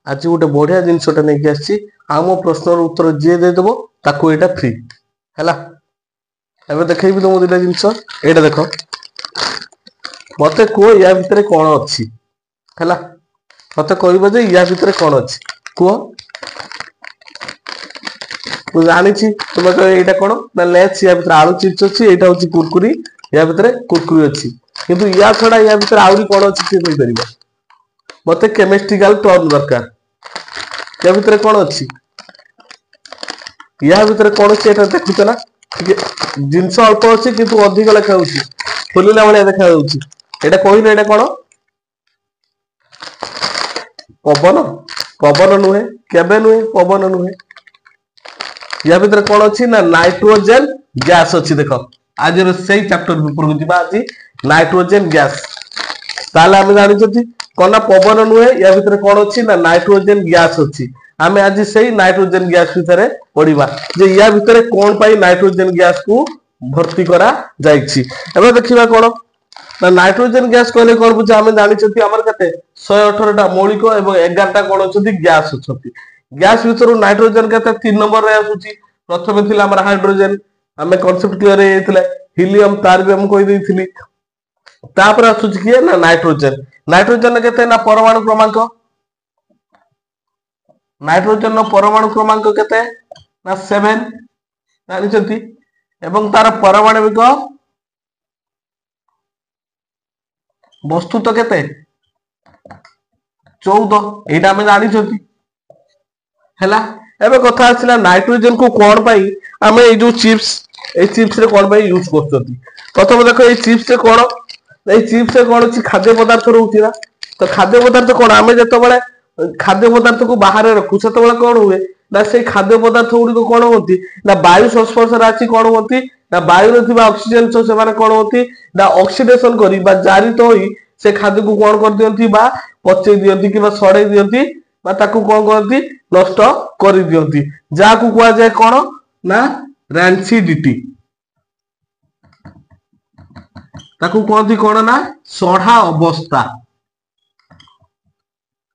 आज गोटे बढ़िया जिनसटा नहीं आसी आ मो प्रश्न उत्तर जी देदेव ताकू एटा फ्री है। एवं देखी तुम दुटा जिनस एटा देख मत कह या भितर कौन अच्छी है मत कह या भितर कौन अच्छी कह मुझे जानी तुम कह ये कौन ना लेट्स या भितर आलू चिप्स अच्छी यहाँ हूँ कुरकुरी या भितर कुरकुरी अच्छी किंतु या छड़ा या भितर आहरी कौन अच्छी सी कहीपर मत केमिस्ट्रिकल टर्म दरकार या भितर कौन अच्छी या भितर कौन अच्छी एटा देखुच ना जिनस अल्प अच्छी किंतु अधिक लेखा खोलिला भाया देखा एटा कहल एटा कौन पवन पवन नुहे केबे नुहे पवन नुहे या भितर कौन अच्छी ना नाइट्रोजन गैस अच्छी देख आज से चैप्टर ऊपर को आज नाइट्रोजन गैस ताले आम जानी कौन ना पवन नुहे या भितर कौन अच्छी ना नाइट्रोजन गैस अच्छी आम आज से नाइट्रोजन गैस भितर पढ़ा जे या भितर कौन पाई नाइट्रोजन गैस को भर्ती करा जाइछि। एबे देखिबा कौन ना नाइट्रोजन गैस कहले कौन बुझे आम जानी आमर केते 118 मौलिक एवं 11 कौन अच्छी गैस अच्छा गैस भितर नाइट्रोजन केते 3 नंबर रे आसुची प्रथम थिला हमर हाइड्रोजन आम कॉन्सेप्ट क्लियर हे थिला हीलियम तार भी हम कहि देथिली तापर आसुची कि ना नाइट्रोजन नाइट्रोजन केते ना परमाणु क्रमांक नाइट्रोजन नो परमाणु क्रमांक केते ना 7 जानिछंती एवं तार परमाणविक वस्तु तो केते 14 एटा हम जानिछंती हैला। एबे कथा आसिला नाइट्रोजन को कोन पाई हमें ए जो चिप्स रे कोन पाई यूज करछंती प्रथम देखो ए चिप्स रे कोन ए चिप्स रे कोन अछि खाद्य पदार्थ रहउती ना तो खाद्य पदार्थ कोन हमें जतो बळे खाद्य पदार्थ को बाहर रखु सेतो बळे कोन हुए ना से खाद्य पदार्थ गुडी को कोन होती ना वायु संस्पर्श राशि कोन होती ना वायु रे थिबा ऑक्सीजन से माने कोन होती ना ऑक्सीडेशन करी बा जारित होई से खाद्य को कोन कर दियंती बा पचे दियंती कि बा सड़े दियंती बा ताकू कोन करती नष्ट कर दियंती जा को कुआ जाय कोन ना रैंसिडिटी ताकू कहती कोन ना सढ़ा अवस्था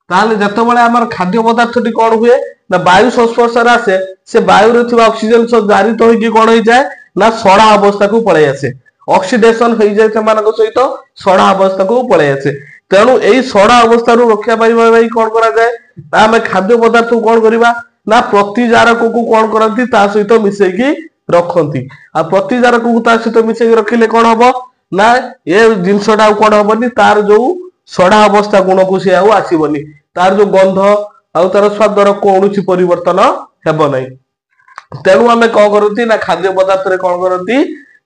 ताले जतो बळे हमर खाद्य पदार्थटी कोन हुए ना वायु संस्पर्श आसे से वायु रे थिबा ऑक्सीजन से जारित होई कि कोन होई जाय ना सड़ा अवस्था को पळे आसे ऑक्सीडेशन होई जाय सेमानक सहित सड़ा अवस्था को पळे आसे तेणु एई सड़ा अवस्था रु रक्षा पाइबा भाई कोन करा जाय ना हम खाद्य पदार्थ को कोन करिबा ना प्रतिजारक को कोन करंती ता सहित मिसै कि रखंती आ प्रतिजारक को ता सहित मिसै कि रखिले कोन हबो ना ए जिंसटा कोन हबनी तार जो सड़ा अवस्था गुण को से आसीबनी तार जो गंध आ तार स्वादर कोनोसी परिवर्तन हेबो नै तेणु आमे कौन करती ना खाद्य पदार्थ रे कौन करती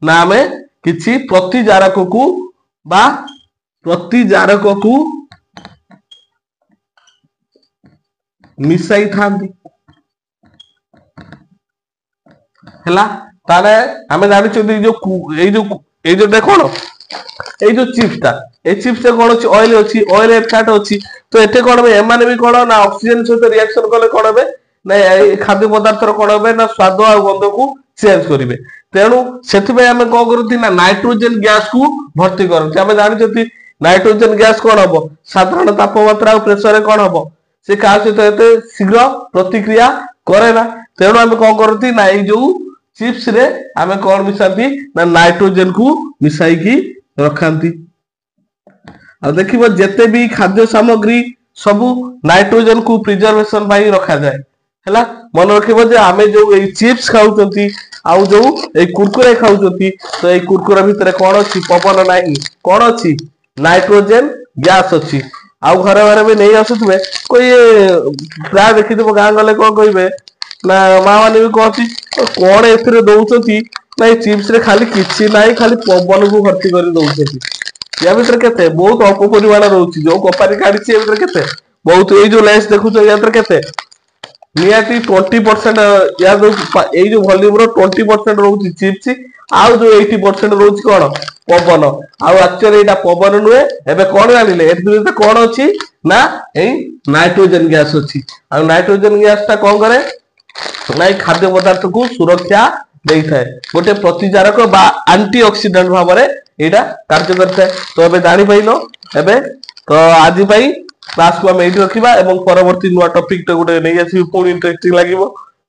ना आमे किछि प्रतिजारक को मिसाई थांती हैला ताले आमे जानि छथि जो देखोनो ए जो चिप्सटा ए चिप्स रे कोन अछि ऑयल फैट अछि तो एते कोन बे एमाने भी कोन ना ऑक्सीजन सहित रिएक्शन करले कोन बे ना खाद्य पदार्थ रो कोन बे ना स्वाद आ गंध को चेंज करिवे तेणु सेति पे हमें कोन करथि ना नाइट्रोजन गैस को भर्ती करथि हमें जानि छथि नाइट्रोजन गैस कोन हबो साधारण तापमात्रा और प्रेशर रे कोन हबो से का सहित एते शीघ्र प्रतिक्रिया करे ना तेणु हमें कोन करथि ना ए जो चिप्स रे हमें कोन मिसाथि ना नाइट्रोजन को मिसाई की रखांती आ देखिबो जेते भी खाद्य सामग्री सब नाइट्रोजन को प्रिजर्वेशन पाई रखा जाए हैला मन रखिबो जे आमे जो ए चिप्स खाउचंती आउ जो ए कुरकुरे खाउचंती तो ए कुरकुरे भितर कोन अछि पवन नाही कोन अछि नाइट्रोजन गैस अछि आउ घरे घरे भी नहीं आसुतबे कोई प्राय देखि देबो गां गले कोन कहिबे ना मां माने भी कहती कोन एथिरे दउचंती ना ए चिप्स रे खाली किछि नाही खाली पवन को भर्ती करी दउचंती या भितर केते बहुत अल्प परिमाण रहउची जो कपारी काढिछि ए भितर केते बहुत ए जो लेस देखुछ या भितर केते नियाती 20% या जो ए जो वॉल्यूम रो 20% रहउची चिप्स आउ जो 80% रहउची कोन पवन आउ एक्चुअली एटा पवन नुए एबे कोन जानिले एथिरे त कोन अछि ना ए नाइट्रोजन गैस अछि आ नाइट्रोजन गैस ता कोन करे ना खाद्य पदार्थ को सुरक्षा देई थाए गोटे प्रतिजारक बा एंटीऑक्सीडेंट भाव रे एटा कार्य करता है तो एबे जानि पाइलो एबे तो आज भाई क्लास को हम एठी रखिबा एवं परवर्ती नुवा टॉपिक टे गुटे नै आसी पुणी इंटरेस्टिंग लागिवो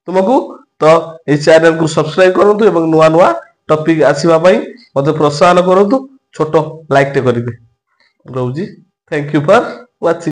तुमको। तो ए चैनल को सब्सक्राइब करंतु एवं नुवा नुवा टॉपिक आसीबा पई मते प्रोत्साहन करंतु छोटो लाइक टे करिवे। रहुजी थैंक यू फॉर वाचिंग।